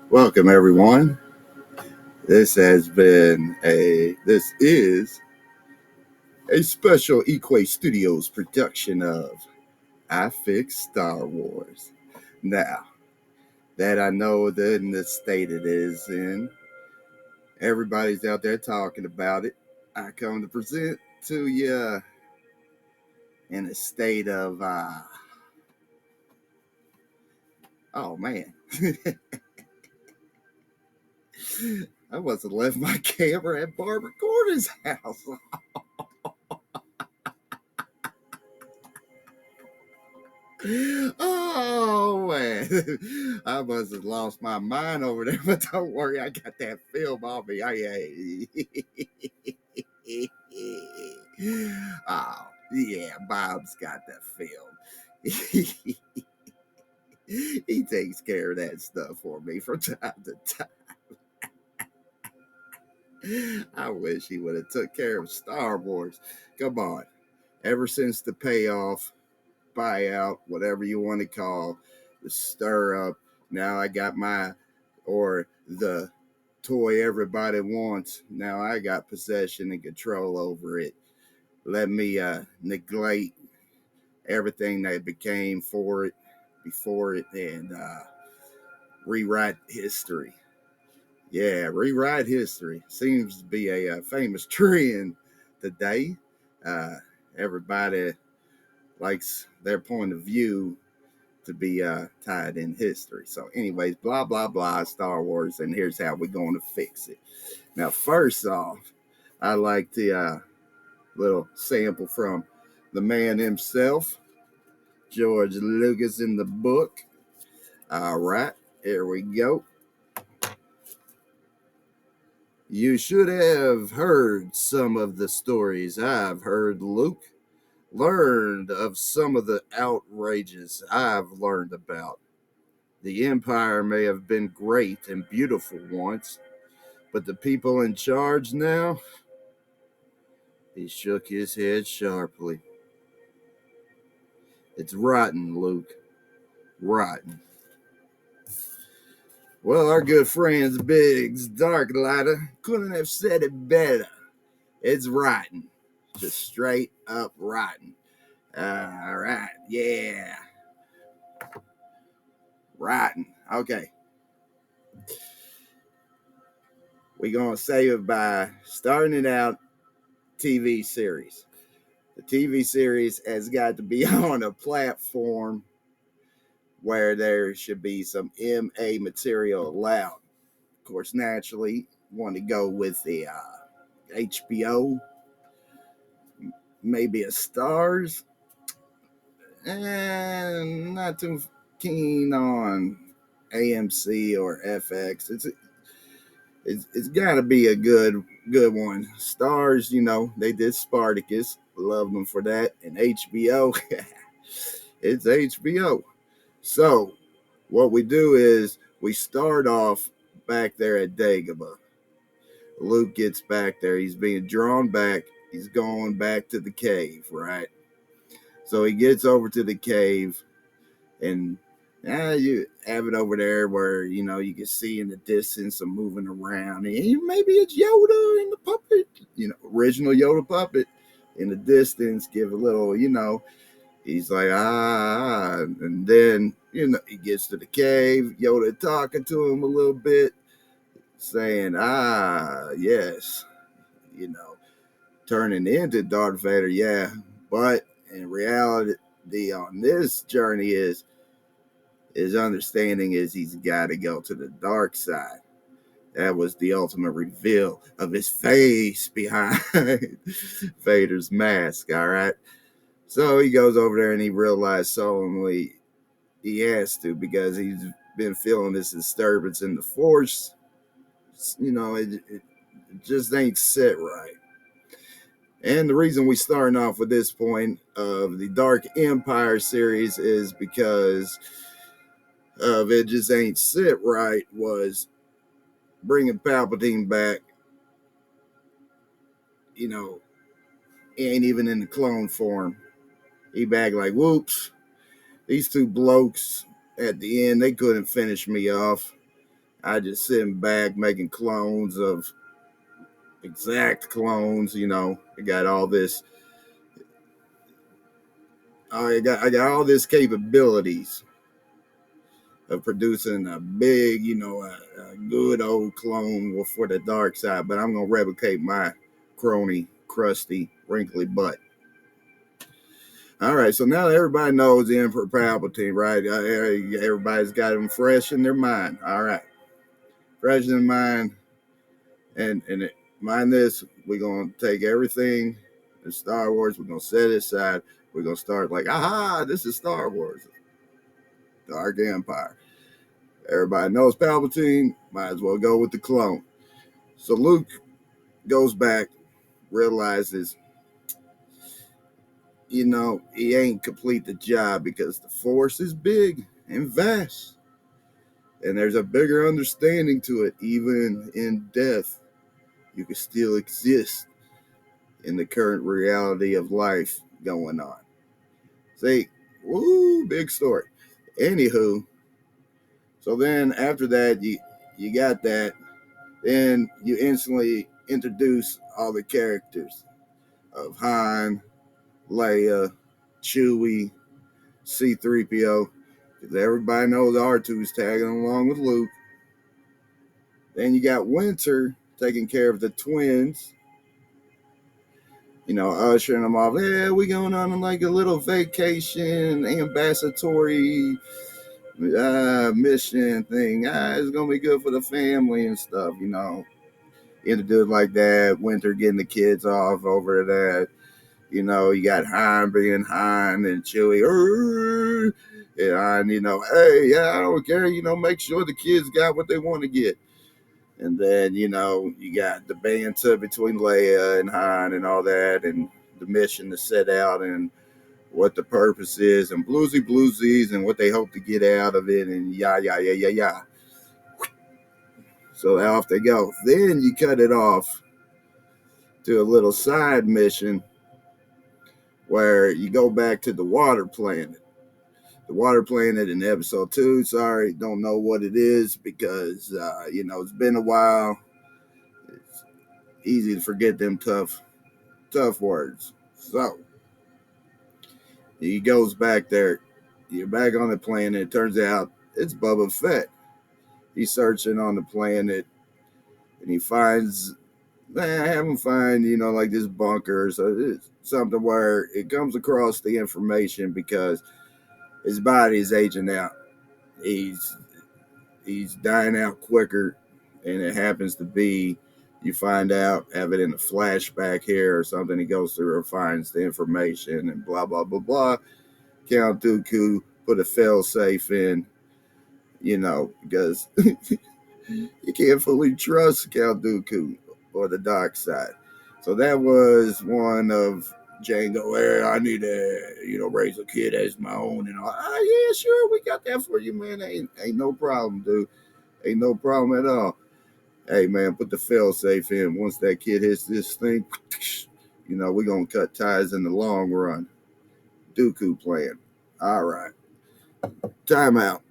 Welcome, everyone. This is a special Equate Studios production of I Fix Star Wars. Now that I know in the state it is in, everybody's out there talking about it. I come to present to you in a state of oh man, I must have left my camera at Barbara Gordon's house. Oh man, I must have lost my mind over there, but don't worry, I got that film on me. Oh yeah, Bob's got that film. He takes care of that stuff for me from time to time. I wish he would have took care of Star Wars. Come on, ever since the payoff, buyout, whatever you want to call the stir up. Now I got the toy everybody wants. Now I got possession and control over it. Let me neglect everything that became for it, before it, and rewrite history. Yeah, rewrite history seems to be a famous trend today. Uh, Everybody likes their point of view to be tied in history. So, anyways, blah blah blah, Star Wars, and here's how we're going to fix it. Now, first off, I like the little sample from the man himself, George Lucas, in the book. All right, here we go. You should have heard some of the stories I've heard, Luke. Learned of some of the outrages I've learned about. The Empire may have been great and beautiful once, but the people in charge now? He shook his head sharply. It's rotten, Luke. Rotten. Well, our good friends Biggs Darklighter couldn't have said it better. It's rotten. Just straight up rotten. All right, yeah. Rotten. Okay. We're going to save it by starting it out TV series. The TV series has got to be on a platform where there should be some MA material allowed. Of course, naturally, want to go with the HBO, maybe a Stars, and not too keen on AMC or FX. It's got to be a good one. Stars, they did Spartacus, love them for that, and HBO, it's HBO. So what we do is we start off back there at Dagobah. Luke gets back there. He's being drawn back. He's going back to the cave, right? So he gets over to the cave, and you have it over there where you can see in the distance some moving around, and maybe it's Yoda in the puppet, original Yoda puppet in the distance. Give a little, he's like and then he gets to the cave. Yoda talking to him a little bit, saying yes, you know, turning into Darth Vader, yeah, but in reality, on this journey is his understanding is he's got to go to the dark side. That was the ultimate reveal of his face behind Vader's mask. All right. So he goes over there and he realized solemnly he has to, because he's been feeling this disturbance in the Force. It just ain't set right. And the reason we starting off with this point of the Dark Empire series is because of it just ain't sit right was bringing Palpatine back. He ain't even in the clone form. He back like, whoops, these two blokes at the end, they couldn't finish me off. I just sitting back making clones of exact clones. I got all this. I got all this capabilities of producing a big, a good old clone for the dark side. But I'm gonna replicate my crony, crusty, wrinkly butt. All right, so now everybody knows the Emperor Palpatine, right? Everybody's got him fresh in their mind. All right, fresh in mind, and mind this: we're gonna take everything in Star Wars. We're gonna set it aside. We're gonna start like, aha, this is Star Wars, Dark Empire. Everybody knows Palpatine. Might as well go with the clone. So Luke goes back, realizes, he ain't complete the job because the Force is big and vast. And there's a bigger understanding to it. Even in death, you can still exist in the current reality of life going on. See, woo, big story. Anywho, so then after that, you got that. Then you instantly introduce all the characters of Han, Leia, Chewie, C-3PO. Because everybody knows R2's tagging along with Luke. Then you got Winter taking care of the twins. Ushering them off. Yeah, we going on like a little vacation, ambassadorial mission thing. It's gonna be good for the family and stuff. Introduced like that. Winter getting the kids off over that. You got Han being Han and Chewie. And hey, yeah, I don't care. Make sure the kids got what they want to get. And then, you got the banter between Leia and Han and all that, and the mission to set out and what the purpose is, and bluesies and what they hope to get out of it, and yeah. So off they go. Then you cut it off to a little side mission where you go back to the water planet. The water planet in episode 2. Sorry, don't know what it is because, it's been a while. It's easy to forget them tough words. So he goes back there. You're back on the planet. It turns out it's Boba Fett. He's searching on the planet and he finds, have him find, like this bunker. So it's something where it comes across the information because his body is aging out. He's dying out quicker, and it happens to be, you find out, have it in a flashback here or something. He goes through and finds the information and blah blah blah blah. Count Dooku put a fail safe in, because you can't fully trust Count Dooku or the dark side. So that was one of Django. Where I need to, raise a kid as my own and all. Yeah, sure, we got that for you, man. Ain't no problem, dude. Ain't no problem at all. Hey, man, put the fail safe in. Once that kid hits this thing, we're going to cut ties in the long run. Dooku plan. All right. Time out.